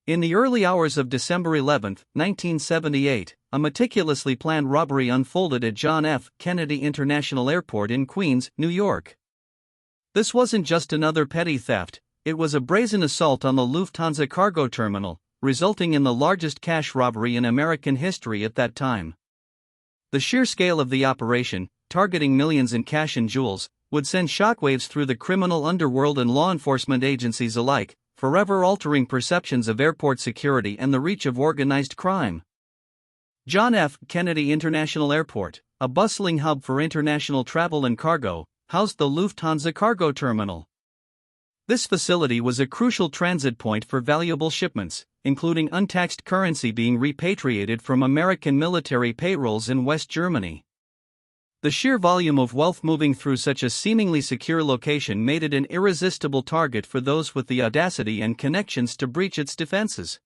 In the early hours of December 11, 1978, a meticulously planned robbery unfolded at John F. Kennedy International Airport in Queens, New York. This wasn't just another petty theft, it was a brazen assault on the Lufthansa cargo terminal, resulting in the largest cash robbery in American history at that time. The sheer scale of the operation, targeting millions in cash and jewels, would send shockwaves through the criminal underworld and law enforcement agencies alike, forever altering perceptions of airport security and the reach of organized crime. John F. Kennedy International Airport, a bustling hub for international travel and cargo, housed the Lufthansa cargo terminal. This facility was a crucial transit point for valuable shipments, including untaxed currency being repatriated from American military payrolls in West Germany. The sheer volume of wealth moving through such a seemingly secure location made it an irresistible target for those with the audacity and connections to breach its defenses.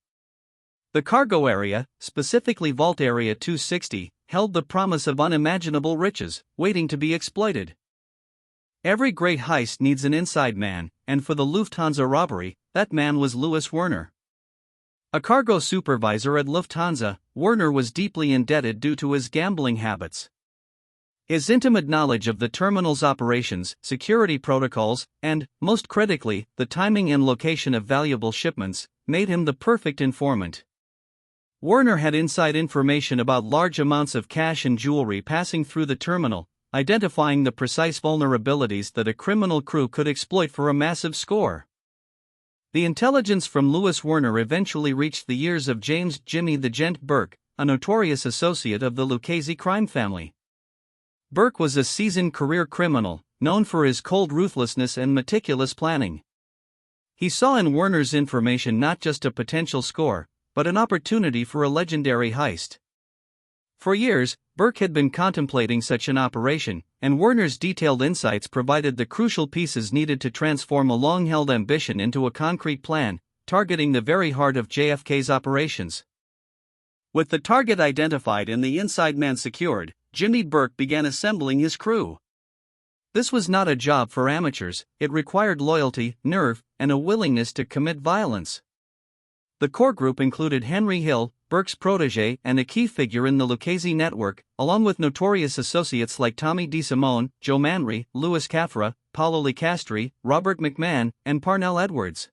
The cargo area, specifically Vault Area 260, held the promise of unimaginable riches, waiting to be exploited. Every great heist needs an inside man, and for the Lufthansa robbery, that man was Louis Werner. A cargo supervisor at Lufthansa, Werner was deeply indebted due to his gambling habits. His intimate knowledge of the terminal's operations, security protocols, and, most critically, the timing and location of valuable shipments, made him the perfect informant. Werner had inside information about large amounts of cash and jewelry passing through the terminal, identifying the precise vulnerabilities that a criminal crew could exploit for a massive score. The intelligence from Louis Werner eventually reached the ears of James "Jimmy the Gent" Burke, a notorious associate of the Lucchese crime family. Burke was a seasoned career criminal, known for his cold ruthlessness and meticulous planning. He saw in Werner's information not just a potential score, but an opportunity for a legendary heist. For years, Burke had been contemplating such an operation, and Werner's detailed insights provided the crucial pieces needed to transform a long-held ambition into a concrete plan, targeting the very heart of JFK's operations. With the target identified and the inside man secured, Jimmy Burke began assembling his crew. This was not a job for amateurs, it required loyalty, nerve, and a willingness to commit violence. The core group included Henry Hill, Burke's protege and a key figure in the Lucchese network, along with notorious associates like Tommy DeSimone, Joe Manri, Louis Caffra, Paolo Licastri, Robert McMahon, and Parnell Edwards.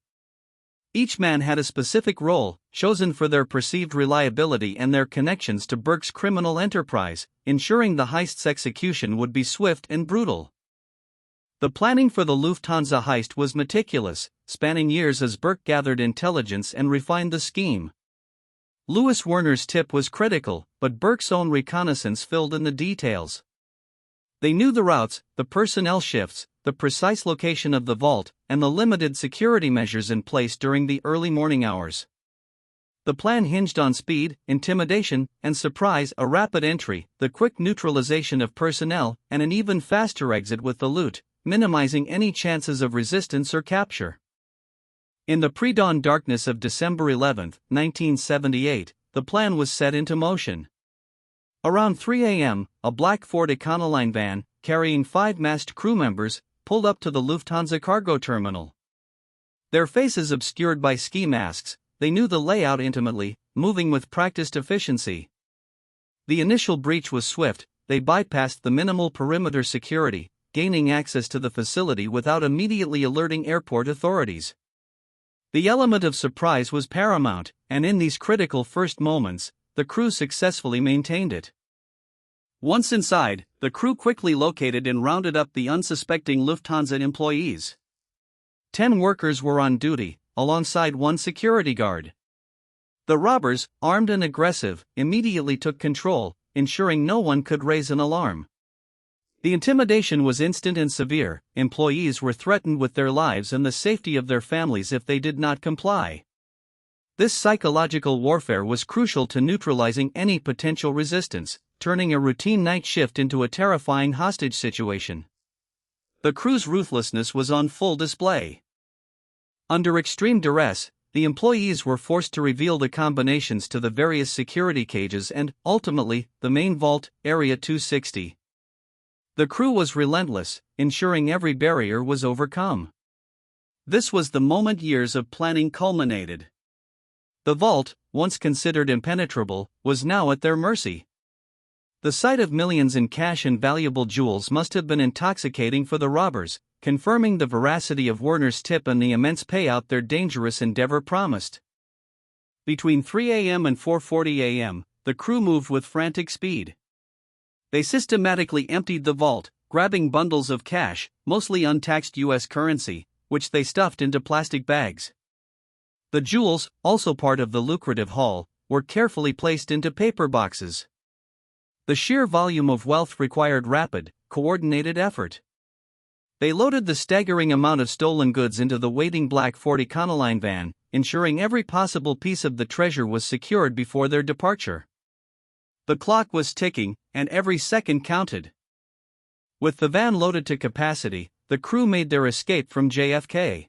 Each man had a specific role, chosen for their perceived reliability and their connections to Burke's criminal enterprise, ensuring the heist's execution would be swift and brutal. The planning for the Lufthansa heist was meticulous, spanning years as Burke gathered intelligence and refined the scheme. Louis Werner's tip was critical, but Burke's own reconnaissance filled in the details. They knew the routes, the personnel shifts, the precise location of the vault, and the limited security measures in place during the early morning hours. The plan hinged on speed, intimidation, and surprise, a rapid entry, the quick neutralization of personnel, and an even faster exit with the loot, minimizing any chances of resistance or capture. In the pre-dawn darkness of December 11, 1978, the plan was set into motion. Around 3 a.m., a black Ford Econoline van, carrying 5 masked crew members, pulled up to the Lufthansa cargo terminal. Their faces obscured by ski masks, they knew the layout intimately, moving with practiced efficiency. The initial breach was swift, they bypassed the minimal perimeter security, gaining access to the facility without immediately alerting airport authorities. The element of surprise was paramount, and in these critical first moments, the crew successfully maintained it. Once inside, the crew quickly located and rounded up the unsuspecting Lufthansa employees. 10 workers were on duty, alongside 1 security guard. The robbers, armed and aggressive, immediately took control, ensuring no one could raise an alarm. The intimidation was instant and severe, employees were threatened with their lives and the safety of their families if they did not comply. This psychological warfare was crucial to neutralizing any potential resistance, turning a routine night shift into a terrifying hostage situation. The crew's ruthlessness was on full display. Under extreme duress, the employees were forced to reveal the combinations to the various security cages and, ultimately, the main vault, Area 260. The crew was relentless, ensuring every barrier was overcome. This was the moment years of planning culminated. The vault, once considered impenetrable, was now at their mercy. The sight of millions in cash and valuable jewels must have been intoxicating for the robbers, confirming the veracity of Werner's tip and the immense payout their dangerous endeavor promised. Between 3 a.m. and 4:40 a.m., the crew moved with frantic speed. They systematically emptied the vault, grabbing bundles of cash, mostly untaxed U.S. currency, which they stuffed into plastic bags. The jewels, also part of the lucrative haul, were carefully placed into paper boxes. The sheer volume of wealth required rapid, coordinated effort. They loaded the staggering amount of stolen goods into the waiting black Ford Econoline van, ensuring every possible piece of the treasure was secured before their departure. The clock was ticking, and every second counted. With the van loaded to capacity, the crew made their escape from JFK.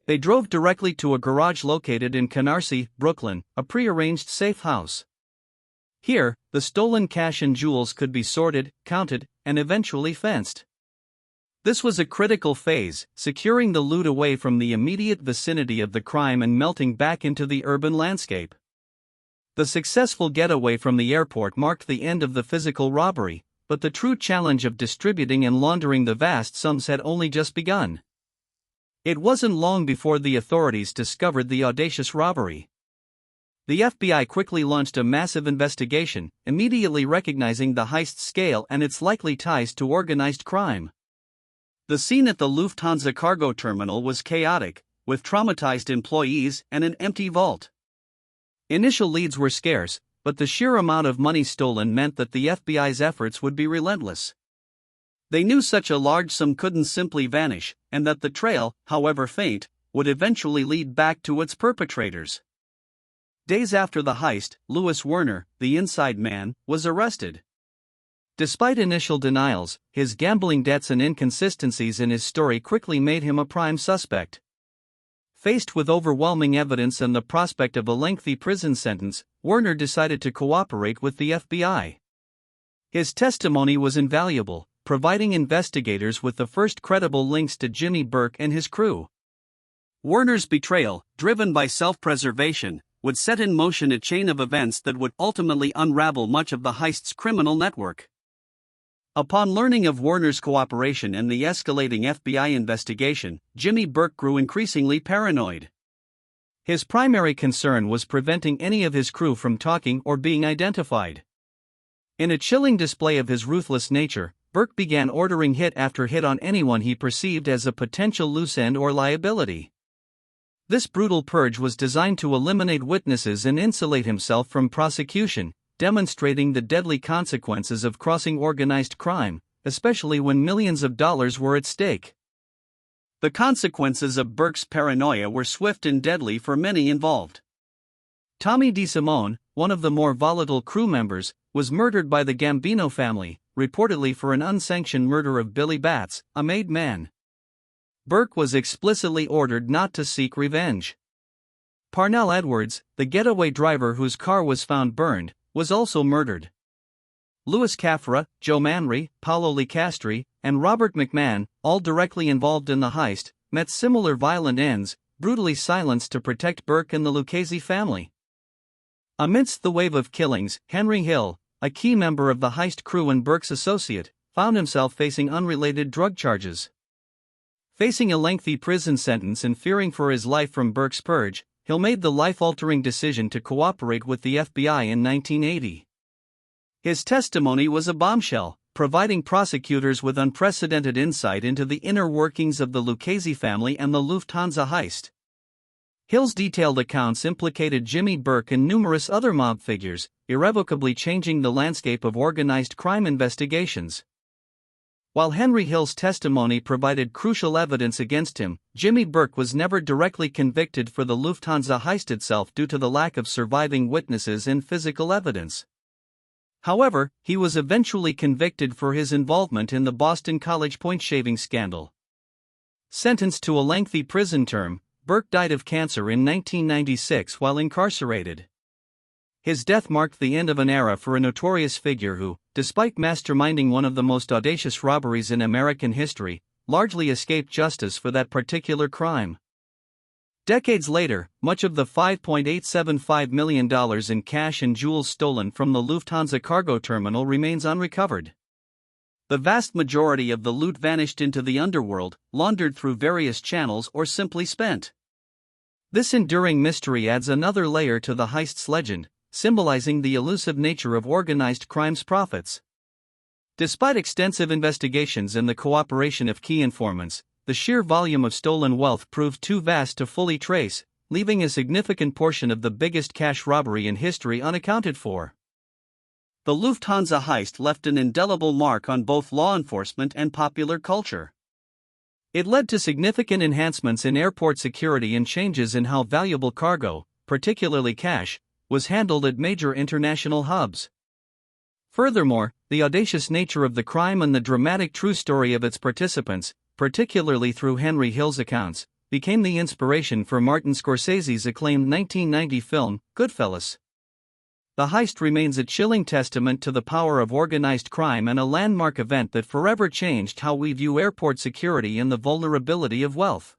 They drove directly to a garage located in Canarsie, Brooklyn, a prearranged safe house. Here, the stolen cash and jewels could be sorted, counted, and eventually fenced. This was a critical phase, securing the loot away from the immediate vicinity of the crime and melting back into the urban landscape. The successful getaway from the airport marked the end of the physical robbery, but the true challenge of distributing and laundering the vast sums had only just begun. It wasn't long before the authorities discovered the audacious robbery. The FBI quickly launched a massive investigation, immediately recognizing the heist's scale and its likely ties to organized crime. The scene at the Lufthansa cargo terminal was chaotic, with traumatized employees and an empty vault. Initial leads were scarce, but the sheer amount of money stolen meant that the FBI's efforts would be relentless. They knew such a large sum couldn't simply vanish, and that the trail, however faint, would eventually lead back to its perpetrators. Days after the heist, Louis Werner, the inside man, was arrested. Despite initial denials, his gambling debts and inconsistencies in his story quickly made him a prime suspect. Faced with overwhelming evidence and the prospect of a lengthy prison sentence, Werner decided to cooperate with the FBI. His testimony was invaluable, providing investigators with the first credible links to Jimmy Burke and his crew. Werner's betrayal, driven by self-preservation, would set in motion a chain of events that would ultimately unravel much of the heist's criminal network. Upon learning of Werner's cooperation and the escalating FBI investigation, Jimmy Burke grew increasingly paranoid. His primary concern was preventing any of his crew from talking or being identified. In a chilling display of his ruthless nature, Burke began ordering hit after hit on anyone he perceived as a potential loose end or liability. This brutal purge was designed to eliminate witnesses and insulate himself from prosecution, demonstrating the deadly consequences of crossing organized crime, especially when millions of dollars were at stake. The consequences of Burke's paranoia were swift and deadly for many involved. Tommy DeSimone, one of the more volatile crew members, was murdered by the Gambino family, reportedly for an unsanctioned murder of Billy Batts, a made man. Burke was explicitly ordered not to seek revenge. Parnell Edwards, the getaway driver whose car was found burned, was also murdered. Louis Caffra, Joe Manry, Paolo Licastri, and Robert McMahon, all directly involved in the heist, met similar violent ends, brutally silenced to protect Burke and the Lucchese family. Amidst the wave of killings, Henry Hill, a key member of the heist crew and Burke's associate, found himself facing unrelated drug charges. Facing a lengthy prison sentence and fearing for his life from Burke's purge, Hill made the life-altering decision to cooperate with the FBI in 1980. His testimony was a bombshell, providing prosecutors with unprecedented insight into the inner workings of the Lucchese family and the Lufthansa heist. Hill's detailed accounts implicated Jimmy Burke and numerous other mob figures, irrevocably changing the landscape of organized crime investigations. While Henry Hill's testimony provided crucial evidence against him, Jimmy Burke was never directly convicted for the Lufthansa heist itself due to the lack of surviving witnesses and physical evidence. However, he was eventually convicted for his involvement in the Boston College point-shaving scandal. Sentenced to a lengthy prison term, Burke died of cancer in 1996 while incarcerated. His death marked the end of an era for a notorious figure who, despite masterminding one of the most audacious robberies in American history, largely escaped justice for that particular crime. Decades later, much of the $5.875 million in cash and jewels stolen from the Lufthansa cargo terminal remains unrecovered. The vast majority of the loot vanished into the underworld, laundered through various channels, or simply spent. This enduring mystery adds another layer to the heist's legend, symbolizing the elusive nature of organized crime's profits. Despite extensive investigations and the cooperation of key informants, the sheer volume of stolen wealth proved too vast to fully trace, leaving a significant portion of the biggest cash robbery in history unaccounted for. The Lufthansa heist left an indelible mark on both law enforcement and popular culture. It led to significant enhancements in airport security and changes in how valuable cargo, particularly cash, was handled at major international hubs. Furthermore, the audacious nature of the crime and the dramatic true story of its participants, particularly through Henry Hill's accounts, became the inspiration for Martin Scorsese's acclaimed 1990 film, Goodfellas. The heist remains a chilling testament to the power of organized crime and a landmark event that forever changed how we view airport security and the vulnerability of wealth.